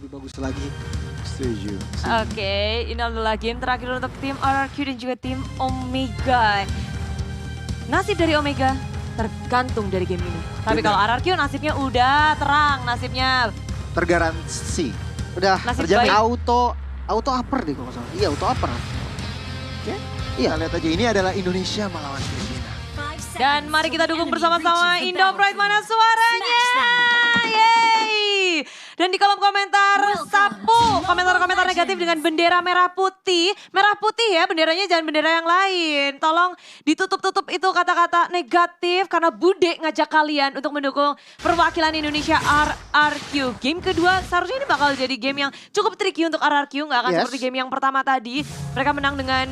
lebih bagus lagi. Setuju. Oke, ini adalah game terakhir untuk tim RRQ dan juga tim Omega. Nasib dari Omega tergantung dari game ini. Tapi kalau RRQ nasibnya udah terang, nasibnya Tergaransi. Udah Nasib terjamin baik. auto upper deh kalau nggak salah. Iya auto upper. Oke, Iya. kita lihat aja ini adalah Indonesia melawan Filipina. dan mari kita dukung bersama-sama Indo Pride, mana suaranya? Yeay! Dan di kolom komentar sapu komentar-komentar negatif dengan bendera merah putih. Merah putih ya benderanya, jangan bendera yang lain. Tolong ditutup-tutup itu kata-kata negatif karena Bude ngajak kalian untuk mendukung perwakilan Indonesia RRQ. Game kedua seharusnya ini bakal jadi game yang cukup tricky untuk RRQ. Nggak akan Yes. seperti game yang pertama tadi. Mereka menang dengan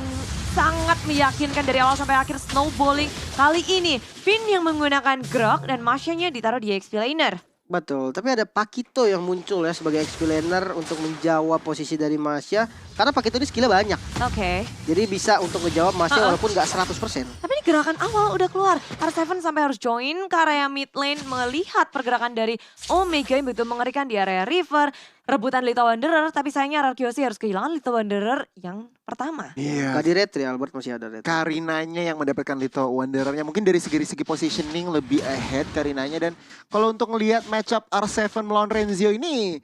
sangat meyakinkan dari awal sampai akhir snowballing. Kali ini Finn yang menggunakan Grok dan Masya-nya ditaruh di XP laner. Betul, tapi ada Pakito yang muncul ya sebagai XP laner untuk menjawab posisi dari Masya. Karena Pakito ini skillnya banyak. Oke. Jadi bisa untuk menjawab Masya walaupun nggak 100%. Tapi ini gerakan awal udah keluar. R7 sampai harus join ke area mid lane melihat pergerakan dari Omega yang begitu mengerikan di area river. Rebutan Little Wanderer, tapi sayangnya RRQ harus kehilangan Little Wanderer yang pertama. Iya. Gak di retry, Albert masih ada retry. Karinanya yang mendapatkan Little Wanderer-nya mungkin dari segi positioning lebih ahead Karinanya, dan kalau untuk ngelihat matchup R7 melawan Renzio ini,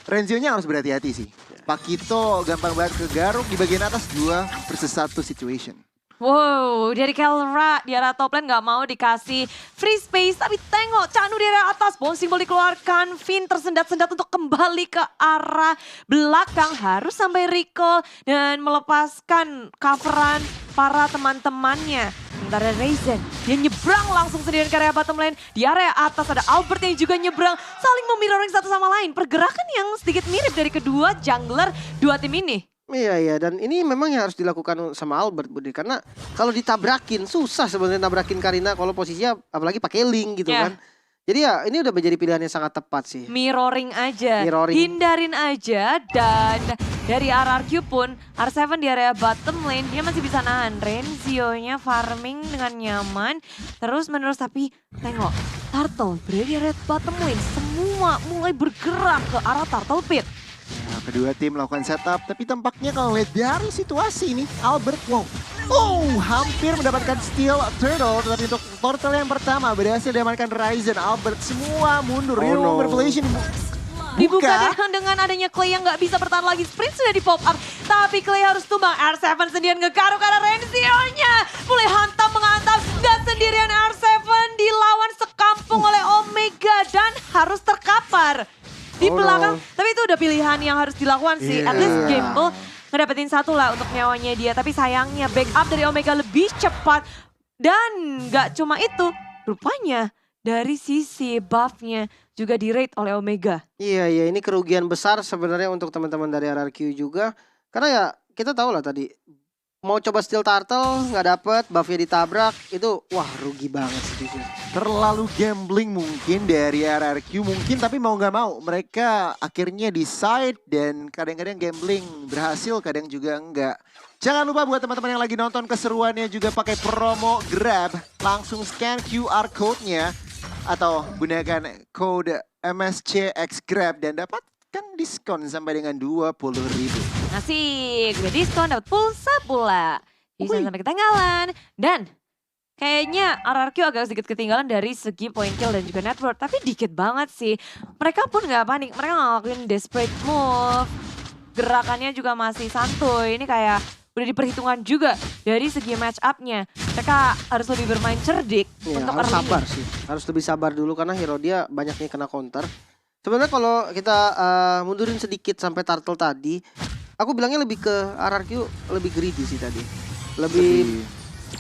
Renzio-nya harus berhati-hati sih. Pakito gampang banget ke garuk di bagian atas 2 versus 1 situation. Wow, dari Kelra di area top lane gak mau dikasih free space. Tapi tengok, Chanu di area atas, bouncing ball dikeluarkan. Finn tersendat-sendat untuk kembali ke arah belakang. Harus sampai recall dan melepaskan coveran para teman-temannya. Sementara Ryzen, dia nyebrang langsung sendirian ke area bottom lane. Di area atas ada Albert yang juga nyebrang. Saling memirroring satu sama lain. Pergerakan yang sedikit mirip dari kedua jungler dua tim ini. Iya, dan ini memang yang harus dilakukan sama Albert Budi. Karena kalau ditabrakin, susah sebenarnya nabrakin Karina kalau posisinya apalagi pakai link gitu Ya. kan. Jadi ya ini udah menjadi pilihan yang sangat tepat sih. Mirroring aja, Mirroring. hindarin aja. Dan dari RRQ pun, R7 di area bottom lane dia masih bisa nahan. Renzio-nya farming dengan nyaman, terus menerus. Tapi tengok, Turtle berada di area bottom lane. Semua mulai bergerak ke arah Turtle Pit. Nah, kedua tim melakukan setup, tapi tampaknya kalau lihat dari situasi ini, Albert, hampir mendapatkan steal turtle, tetapi untuk turtle yang pertama berhasil diamankan Ryzen. Albert semua mundur, Oh, no. revelation Dibuka dengan adanya Clay yang nggak bisa bertahan lagi. Sprint sudah di pop up, tapi Clay harus tumbang. R7 sendirian ngegaruk karena Renzio-nya mulai menghantam. Dan sendirian R7 dilawan sekampung oleh Omega dan harus terkapar di Oh, belakang. no. Tapi itu udah pilihan yang harus dilakukan sih. At least Iya. gamble ngedapetin satu lah untuk nyawanya dia. Tapi sayangnya backup dari Omega lebih cepat. Dan nggak cuma itu, rupanya dari sisi buff-nya juga di-rate oleh Omega. Iya, ini kerugian besar sebenarnya untuk teman-teman dari RRQ juga. Karena ya kita tahu lah tadi mau coba steal turtle nggak dapet, buffnya ditabrak, itu wah rugi banget sih jujur. terlalu gambling mungkin dari RRQ mungkin, tapi mau nggak mau mereka akhirnya decide, dan kadang-kadang gambling berhasil, kadang juga enggak. Jangan lupa buat teman-teman yang lagi nonton keseruannya juga pakai promo Grab, langsung scan QR code-nya atau gunakan kode MSCXGrab dan dapatkan diskon sampai dengan 20.000. Asik, udah diskon dapat pulsa pula. Bisa sampai ketinggalan. Dan kayaknya RRQ agak sedikit ketinggalan dari segi point kill dan juga network. Tapi dikit banget sih. Mereka pun gak panik, mereka ngelakuin desperate move. Gerakannya juga masih santuy. Ini kayak udah diperhitungkan juga dari segi match up-nya. Mereka harus lebih bermain cerdik Iya, untuk harus early-nya. sabar sih. Harus lebih sabar dulu karena hero dia banyaknya kena counter. Sebenarnya kalau kita mundurin sedikit sampai turtle tadi, aku bilangnya lebih ke RRQ lebih greedy sih tadi. Lebih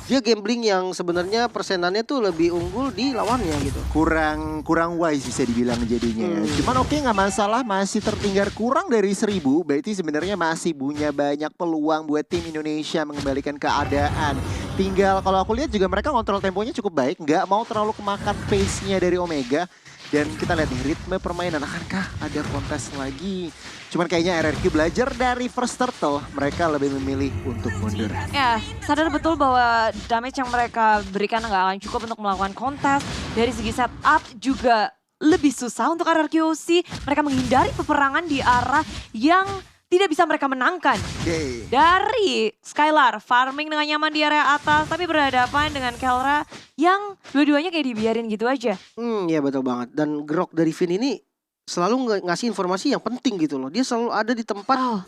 dia gambling yang sebenarnya persenannya tuh lebih unggul di lawannya gitu. kurang wise bisa dibilang jadinya ya. Cuman oke, nggak masalah, masih tertinggal kurang dari 1000, berarti sebenarnya masih punya banyak peluang buat tim Indonesia mengembalikan keadaan. Tinggal kalau aku lihat juga mereka kontrol temponya cukup baik, nggak mau terlalu kemakan pace-nya dari Omega. Dan kita lihat nih ritme permainan, akankah ada kontes lagi? Cuman kayaknya RRQ belajar dari first turtle, mereka lebih memilih untuk mundur. Ya, sadar betul bahwa damage yang mereka berikan nggak akan cukup untuk melakukan kontes. Dari segi setup juga lebih susah untuk RRQC. Mereka menghindari peperangan di arah yang tidak bisa mereka menangkan. Oke. Dari Skylar, farming dengan nyaman di area atas, tapi berhadapan dengan Kelra yang dua-duanya kayak dibiarin gitu aja. Iya betul banget. Dan Grok dari Finn ini selalu ngasih informasi yang penting gitu loh. Dia selalu ada di tempat Oh,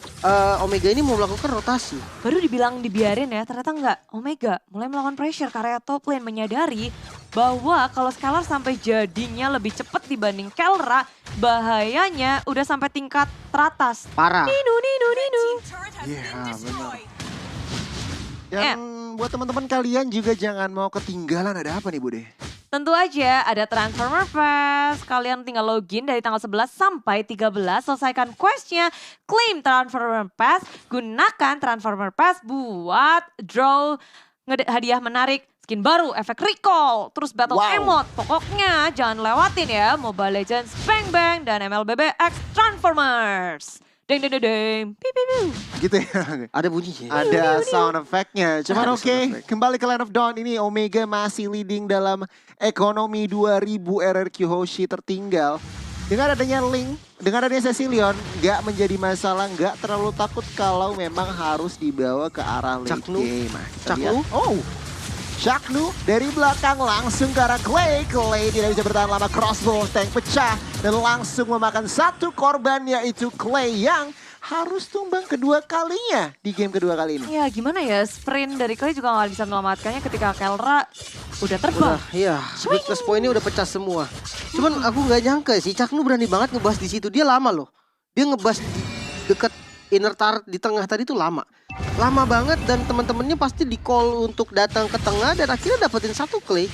Omega ini mau melakukan rotasi. baru dibilang dibiarin ya, ternyata enggak. Omega mulai melakukan pressure ke area top lane, menyadari bahwa kalau Skylar sampai jadinya lebih cepat dibanding Kelra, bahayanya udah sampai tingkat teratas. Parah. Ninu. Iya benar. Dan buat teman-teman kalian juga jangan mau ketinggalan, ada apa nih Bude? Tentu aja ada Transformer Pass. Kalian tinggal login dari tanggal 11 sampai 13. Selesaikan questnya. Claim Transformer Pass. Gunakan Transformer Pass buat draw hadiah menarik. Skin baru, efek recall. Terus battle Wow. emote. Pokoknya jangan lewatin ya. Mobile Legends Bang Bang dan MLBB X Transformers. Deng deng deng deng. Piu, piu, piu. Gitu ya. Ada bunyinya. Ada sound effect-nya. Cuman Ada oke, sound effect. kembali ke Land of Dawn ini Omega masih leading dalam ekonomi 2000 RRQ Hoshi tertinggal. Dengan adanya Link, dengan adanya Cecilion, nggak menjadi masalah, nggak terlalu takut kalau memang harus dibawa ke arah late Caknu. game. Nah, kita Caknu. lihat. Oh, Caknu dari belakang langsung ke arah Clay. Clay tidak bisa bertahan lama, crossbow tank pecah. Dan langsung memakan satu korban yaitu Clay yang harus tumbang kedua kalinya di game kedua kali ini. Ya gimana ya, sprint dari Clay juga gak bisa menyelamatkannya ketika Kelra udah terbang. Udah, iya. Weakness point-nya udah pecah semua. Cuman aku nggak nyangka sih, Caknu berani banget ngebahas di situ. Dia lama loh. Dia ngebahas di dekat inner turret di tengah tadi tuh lama. Lama banget dan teman-temannya pasti di call untuk datang ke tengah dan akhirnya dapetin satu Clay.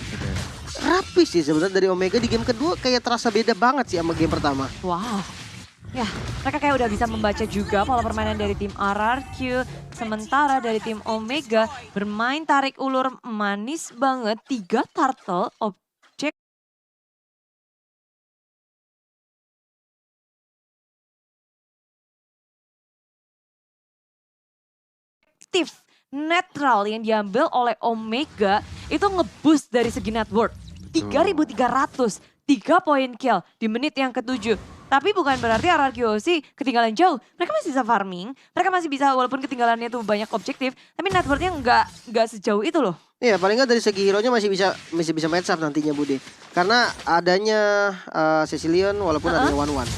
Rapi sih sebenarnya dari Omega di game kedua kayak terasa beda banget sih sama game pertama. Wow. Ya, mereka kayak udah bisa membaca juga pola permainan dari tim RRQ. Sementara dari tim Omega bermain tarik ulur manis banget. 3 turtle objek. Netral yang diambil oleh Omega itu ngeboost dari segi net worth. 3.300, 3 poin kill di menit yang ke-7. Tapi bukan berarti RRQC ketinggalan jauh. Mereka masih bisa farming, mereka masih bisa walaupun ketinggalannya tuh banyak objektif, tapi net worth-nya nggak sejauh itu loh. Iya paling nggak dari segi hero-nya masih bisa match up nantinya Bude. Karena adanya Cecilion walaupun adanya One.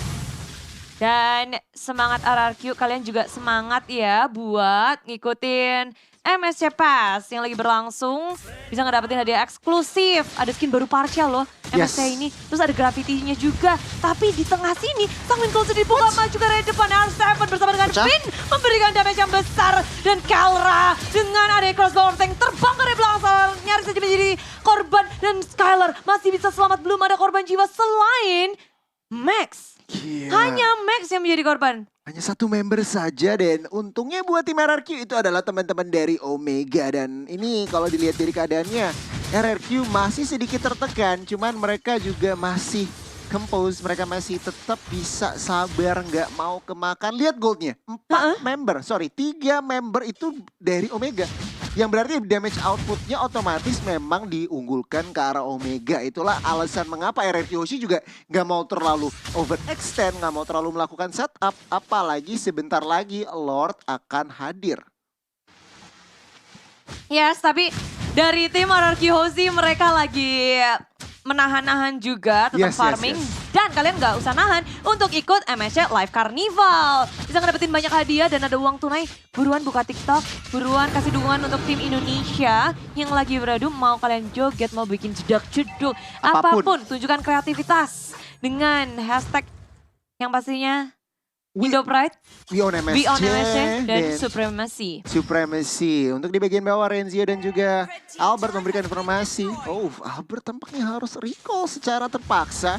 Dan semangat RRQ, kalian juga semangat ya buat ngikutin MSC Pass yang lagi berlangsung. Bisa ngedapetin hadiah eksklusif. Ada skin baru partial loh MSC Yes. ini. Terus ada graffiti-nya juga. Tapi di tengah sini, Sanguin Closer dibuka maju ke area depan. R7 bersama dengan Pecah. Finn memberikan damage yang besar. Dan Kelra dengan ada crossbow tank terbang ke area belakang. Nyaris saja menjadi korban. Dan Skylar masih bisa selamat, belum ada korban jiwa selain Max. Gila. Hanya Max yang menjadi korban. Hanya satu member saja dan untungnya buat tim RRQ itu adalah teman-teman dari Omega. Dan ini kalau dilihat dari keadaannya RRQ masih sedikit tertekan, cuman mereka juga masih compose, mereka masih tetap bisa sabar, nggak mau kemakan. Lihat goldnya, 3 member itu dari Omega. Yang berarti damage outputnya otomatis memang diunggulkan ke arah Omega. Itulah alasan mengapa RRQ juga nggak mau terlalu overextend, nggak mau terlalu melakukan setup. Apalagi sebentar lagi Lord akan hadir. Yes, tapi dari tim RRQ Hoshi mereka lagi menahan-nahan juga, tetap Yes, yes, farming. yes. Dan kalian nggak usah nahan untuk ikut MSC Live Carnival. Bisa ngedapetin banyak hadiah dan ada uang tunai. Buruan buka TikTok, buruan kasih dukungan untuk tim Indonesia yang lagi beradu. Mau kalian joget, mau bikin jedak-jeduk, apapun. Tunjukkan kreativitas dengan hashtag yang pastinya Indo Pride, We on MSC, We on MSC, dan Supremacy. Supremacy. Untuk di bagian bawah Renzio dan juga Albert memberikan informasi. Oh, Albert tampaknya harus recall secara terpaksa.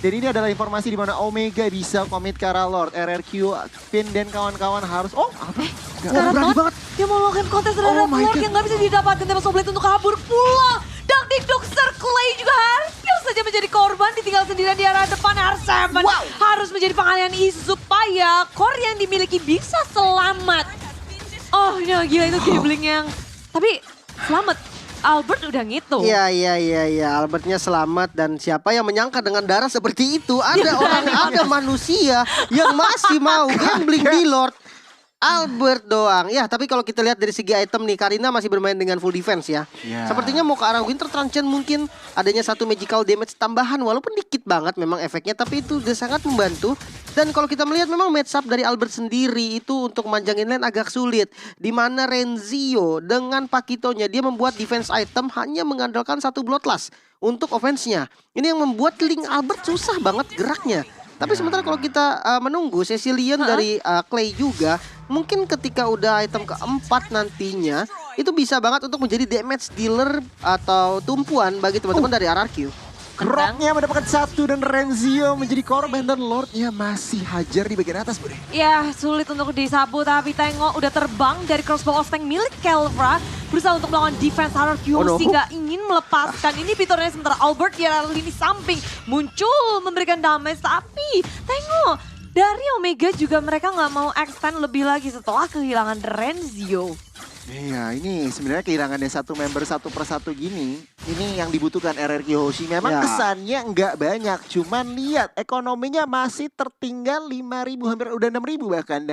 Dan ini adalah informasi di mana Omega bisa komit ke arah Lord. RRQ, Finn dan kawan-kawan harus... Oh, Albert. Sekarang berani banget. Dia mau melakukan kontes terhadap Oh my Lord God. yang gak bisa didapatkan. Tema Soblet untuk kabur pulang. Dagdik Duxer Clay juga hampir saja menjadi korban. Ditinggal sendirian di arah depan R7. Wow. Harus menjadi pengalihan isu supaya core yang dimiliki bisa selamat. Oh ya gila itu gambling yang... Tapi selamat. Albert udah ngitung. Iya. Albertnya selamat dan siapa yang menyangka dengan darah seperti itu ada orang, ada manusia yang masih mau gambling di Lord. Albert doang. Ya, tapi kalau kita lihat dari segi item nih, Karina masih bermain dengan full defense ya. Ya. Sepertinya mau ke arah Winter Truncheon mungkin adanya satu magical damage tambahan walaupun dikit banget memang efeknya, tapi itu udah sangat membantu. Dan kalau kita melihat memang match up dari Albert sendiri itu untuk manjangin lane agak sulit. Dimana Renzio dengan Pakitonya dia membuat defense item hanya mengandalkan satu Bloodlust untuk offense-nya. Ini yang membuat link Albert susah banget geraknya. Tapi sementara kalau kita menunggu Cecilian dari Clay juga, mungkin ketika udah item keempat nantinya, itu bisa banget untuk menjadi damage dealer atau tumpuan bagi teman-teman dari RRQ. Groknya mendapatkan satu dan Renzio menjadi korban dan Lordnya masih hajar di bagian atas, Bro. Ya, sulit untuk disabu tapi tengok udah terbang dari crossbow tank milik Kelra. Berusaha untuk melawan defense RRQ sehingga ingin melepaskan inhibitornya, sementara Albert di arah lini samping muncul memberikan damage. Tapi tengok dari Omega juga mereka nggak mau extend lebih lagi setelah kehilangan Renzio. Iya, ini sebenarnya kehilangannya satu member satu persatu gini, ini yang dibutuhkan RRQ Hoshi. Memang Ya. kesannya nggak banyak, cuman lihat ekonominya masih tertinggal 5.000, hampir udah 6.000 bahkan.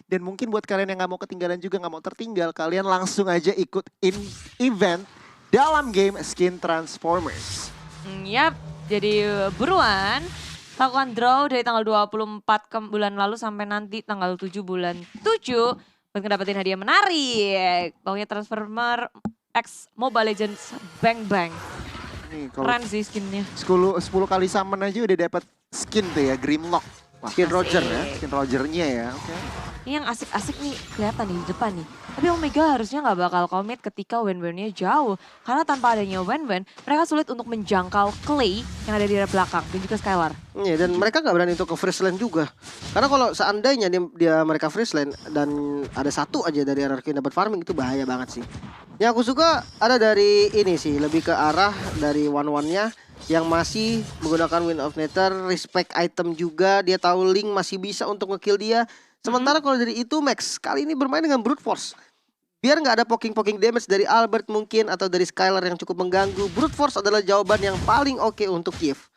Dan mungkin buat kalian yang nggak mau ketinggalan juga, nggak mau tertinggal, kalian langsung aja ikut event dalam game Skin Transformers. Yap, jadi buruan lakukan draw dari tanggal 24 ke bulan lalu sampai nanti tanggal 7 bulan 7. Untuk dapetin hadiah menarik. Pokoknya Transformer X Mobile Legends Bang Bang. Nih kalau Keren sih skinnya. 10 kali summon aja udah dapat skin tuh ya, Grimlock. Wah, Skin Roger ya. skin Rogernya ya. Oke. Ini yang asik-asik nih kelihatan nih di depan nih. Tapi Omega harusnya nggak bakal commit ketika Wen-Wennya jauh. Karena tanpa adanya Wen-Wen, mereka sulit untuk menjangkau Clay yang ada di arah belakang dan juga Skylar. Iya, dan mereka nggak berani untuk ke freeze lane juga. Karena kalau seandainya mereka freeze lane dan ada satu aja dari RRQ yang dapat farming, itu bahaya banget sih. Yang aku suka ada dari ini sih, lebih ke arah dari one-one-nya yang masih menggunakan Wind of Nether, respect item juga, dia tahu Link masih bisa untuk ngekill dia. Sementara kalau dari itu Max kali ini bermain dengan brute force. Biar nggak ada poking-poking damage dari Albert mungkin atau dari Skylar yang cukup mengganggu, brute force adalah jawaban yang paling oke untuk Kiev.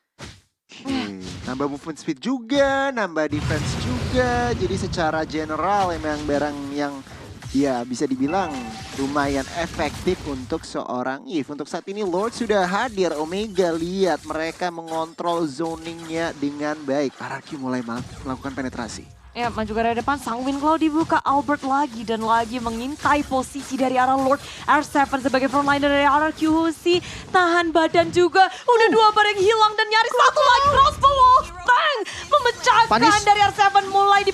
Nambah movement speed juga, nambah defense juga. Jadi secara general emang barang yang ya bisa dibilang lumayan efektif untuk seorang Eve. Untuk saat ini Lord sudah hadir. Omega lihat mereka mengontrol zoningnya dengan baik. RRQ mulai melakukan penetrasi. Ya, maju ke arah depan, sang Winclaw dibuka, Albert lagi dan lagi mengintai posisi dari arah Lord. R7 sebagai frontliner dari RRQ Hoshi, tahan badan juga. Udah dua bareng hilang dan nyaris satu lagi crossbow Wolfang memecahkan Panis. dari R7, mulai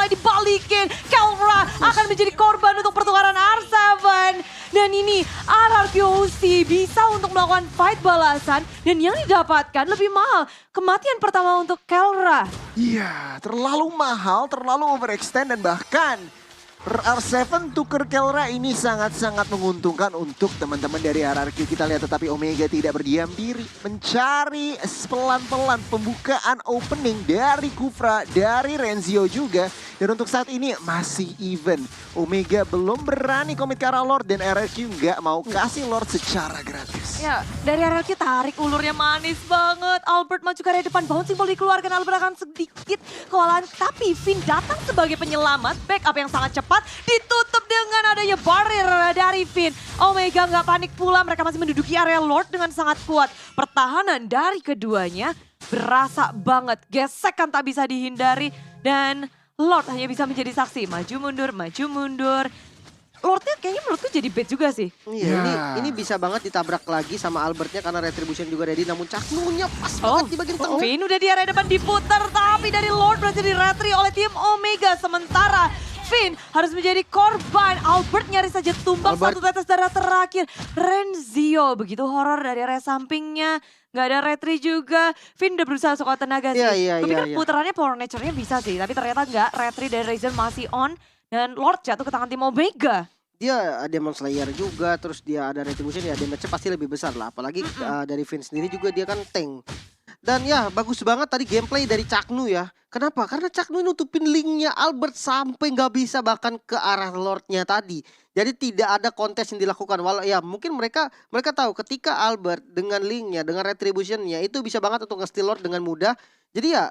dibalikin. Kelra akan menjadi korban untuk pertukaran R7. Dan ini RRQ Hoshi bisa untuk melakukan fight balasan dan yang didapatkan lebih mahal. Kematian pertama untuk Kelra. Iya, terlalu mahal, terlalu overextend dan bahkan R7 tuker Kelra ini sangat-sangat menguntungkan untuk teman-teman dari RRQ. Kita lihat tetapi Omega tidak berdiam diri, mencari pelan-pelan pembukaan opening dari Kufra, dari Renzio juga. Dan untuk saat ini masih even. Omega belum berani komit ke arah Lord dan RRQ nggak mau kasih Lord secara gratis. Ya, dari RRQ tarik ulurnya manis banget. Albert maju ke area depan, bouncing ball dikeluarkan. Albert akan sedikit kewalahan. Tapi Finn datang sebagai penyelamat. Backup yang sangat cepat. Ditutup dengan adanya barrier dari Finn. Omega nggak panik pula. Mereka masih menduduki area Lord dengan sangat kuat. Pertahanan dari keduanya berasa banget. Gesekan tak bisa dihindari. Dan Lord hanya bisa menjadi saksi. Maju mundur. Lordnya kayaknya menurutku jadi bait juga sih. Iya, Ya. ini bisa banget ditabrak lagi sama Albertnya karena Retribution juga ready, namun caknunya pas banget di bagian tengah. Finn udah di area depan diputar, tapi dari Lord berhasil di-retry oleh tim Omega. Sementara Finn harus menjadi korban. Albert nyaris saja tumbang Albert. satu tetes darah terakhir. Renzio begitu horor dari area sampingnya. Gak ada retry juga. Finn udah berusaha sekuat tenaga sih. Iya, Gue pikir iya. putarannya Power Nature-nya bisa sih. Tapi ternyata enggak. Retry dari Ryzen masih on. Dan Lord jatuh ke tangan tim Omega. Dia Demon Slayer juga, terus dia ada Retribution, ya damage-nya pasti lebih besar lah. Apalagi dari Finn sendiri juga dia kan tank. Dan ya bagus banget tadi gameplay dari Caknu ya. Kenapa? Karena Caknu nutupin linknya Albert sampai nggak bisa bahkan ke arah Lordnya tadi. Jadi tidak ada kontes yang dilakukan. Walau ya mungkin mereka tahu ketika Albert dengan linknya, dengan retributionnya itu bisa banget untuk nge-steal Lord dengan mudah. Jadi ya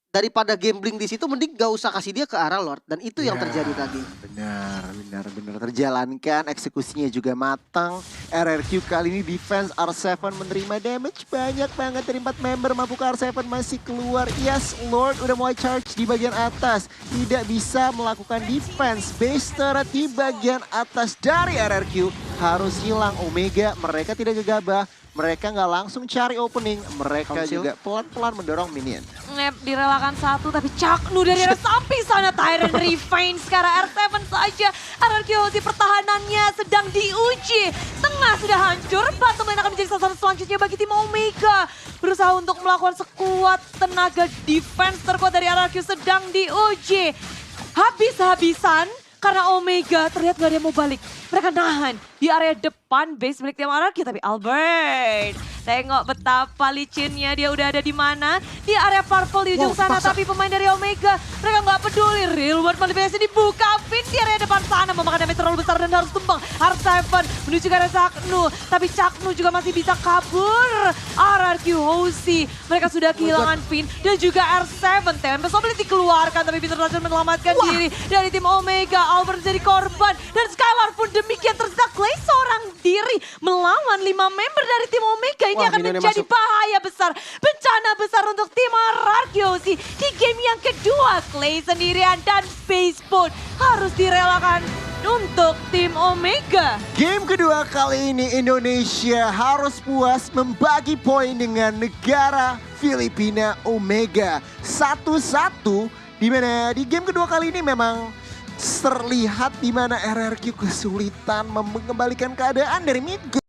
daripada gambling di situ mending gak usah kasih dia ke arah Lord. Dan itu yang terjadi tadi. Benar terjalankan, eksekusinya juga matang. RRQ kali ini defense R7 menerima damage banyak banget dari 4 member. Mampu ke R7 masih keluar. Yes, Lord udah mulai charge di bagian atas. Tidak bisa melakukan defense. Base turret di bagian atas dari RRQ harus hilang. Omega mereka tidak gegabah. Mereka nggak langsung cari opening, mereka Council. juga pelan-pelan mendorong minion. Direlakan satu tapi Caknu dari arah samping sana Tyrant Revenge sekarang R7 saja. RRQ pertahanannya sedang diuji. Tengah sudah hancur, bottom lane akan menjadi sasaran selanjutnya bagi tim Omega. Berusaha untuk melakukan sekuat tenaga defense terkuat dari RRQ sedang diuji. Habis-habisan karena Omega terlihat gak ada yang mau balik. Mereka nahan di area depan base milik tim RRQ. Tapi Albert, tengok betapa licinnya dia udah ada di mana. Di area purple di ujung sana. Tapi pemain dari Omega, mereka gak peduli. Real World Manipulation dibuka. Fin di area depan sana memakan damage terlalu besar dan harus tumbang. R7 menuju ke arah Caknu. Tapi Caknu juga masih bisa kabur. RRQ Hoshi, mereka sudah kehilangan Fin. Dan juga R7, Tempest boleh dikeluarkan. Tapi bisa berhasil menyelamatkan diri dari tim Omega. Albert jadi korban. Dan Skylar pun demikian tersisa. Clay seorang diri melawan 5 member dari tim Omega. Ini akan minionnya menjadi masuk. bahaya besar. Bencana besar untuk tim RRQ Hoshi. Di game yang kedua, Clay sendirian dan Face pun harus direlakan untuk tim Omega. Game kedua kali ini Indonesia harus puas membagi poin dengan negara Filipina Omega 1-1, di mana di game kedua kali ini memang terlihat di mana RRQ kesulitan mengembalikan keadaan dari mid game.